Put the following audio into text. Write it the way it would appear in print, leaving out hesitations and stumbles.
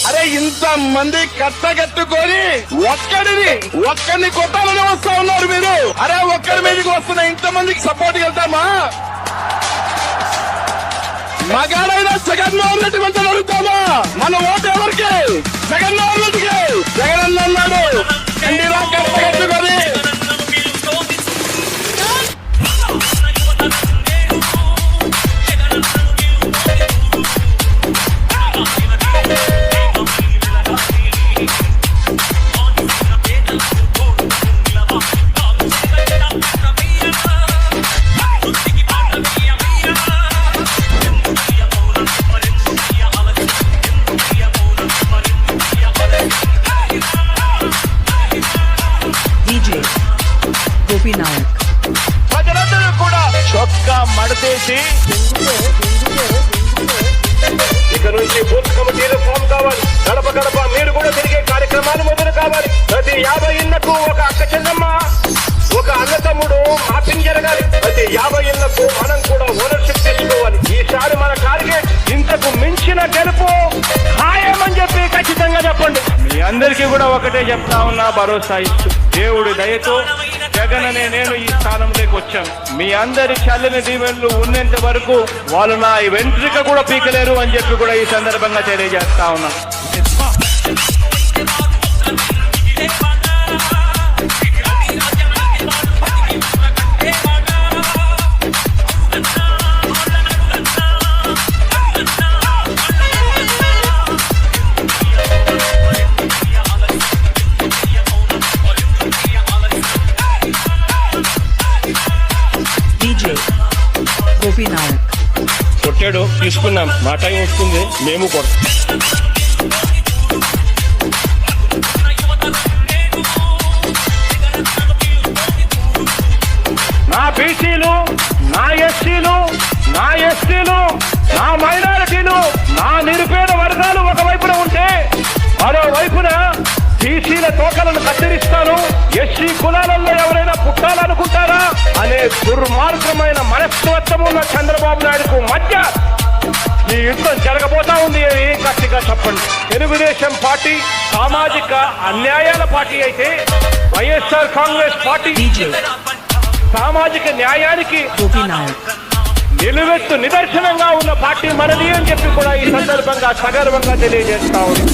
అరే ఇంత మంది కట్టగట్టుకొని ఒక్కడిని కొట్టాలని వస్తా ఉన్నారు మీరు. అరే ఒక్కడి మీదకి వస్తున్న ఇంత మందికి సపోర్ట్ వెళ్తామా? మగాడైనా జగన్మోహన్ రెడ్డి వెంట అడుగుతామా? మన ఓటు ఎవరికి? జగన్మోహన్ రెడ్డికి. జగన్ అన్నాడు కండిలా కట్టగట్టుకొని ప్రజలందరూ కూడా చొక్కా మడతేసి ఇక నుంచి బూత్ కమిటీలు ఫామ్ కావాలి. గడప గడప మీరు కూడా తిరిగే కార్యక్రమాలు మొదలు కావాలి. ప్రతి 50 ఇళ్లకు ఒక అక్క చెల్లెమ్మ, ఒక అన్న తమ్ముడు మ్యాపింగ్ జరగాలి. ప్రతి 50 ఇళ్లకు మనం కూడా ఓనర్షిప్ తీసుకోవాలి. ఈసారి మన టార్గెట్ ఇంతకు మించిన గెలుపు ఖాయమని చెప్పి ఖచ్చితంగా చెప్పండి. మీ అందరికీ కూడా ఒకటే చెప్తా ఉన్నా, భరోసా ఇస్తూ దేవుడి దయతో జగన్ అనే నేను ఈ స్థానంలోకి వచ్చాను. మీ అందరి చల్లని దీవెనలు ఉన్నంత వరకు వాళ్ళు నా వెంట్రిక కూడా పీకలేరు అని చెప్పి కూడా ఈ సందర్భంగా తెలియజేస్తా ఉన్నాను. కొట్టాడు, తీసుకున్నాం. మా టైం వస్తుంది, మేము కొడతాం. నా బీసీలు, నా ఎస్సీలు, నా ఎస్టీలు, నా మైనారిటీలు, నా నిరుపేద వర్గాలు ఒకవైపున ఉంటే మరోవైపున బీసీల తోకలను కత్తిరిస్తాను, ఎస్సీ కులాలలో ఎవరైనా పుట్టాలనుకుంటారా అనే దుర్మార్గమైన మనస్తత్వం ఉన్న చంద్రబాబు నాయుడుకు మధ్య ఈ యుద్ధం జరగబోతా ఉంది అని గట్టిగా చెప్పండి. తెలుగుదేశం పార్టీ సామాజిక అన్యాయాల పార్టీ అయితే వైఎస్ఆర్ కాంగ్రెస్ పార్టీ సామాజిక న్యాయానికి నిలువెత్తు నిదర్శనంగా ఉన్న పార్టీ మనది అని చెప్పి కూడా ఈ సందర్భంగా సగర్వంగా తెలియజేస్తా ఉంది.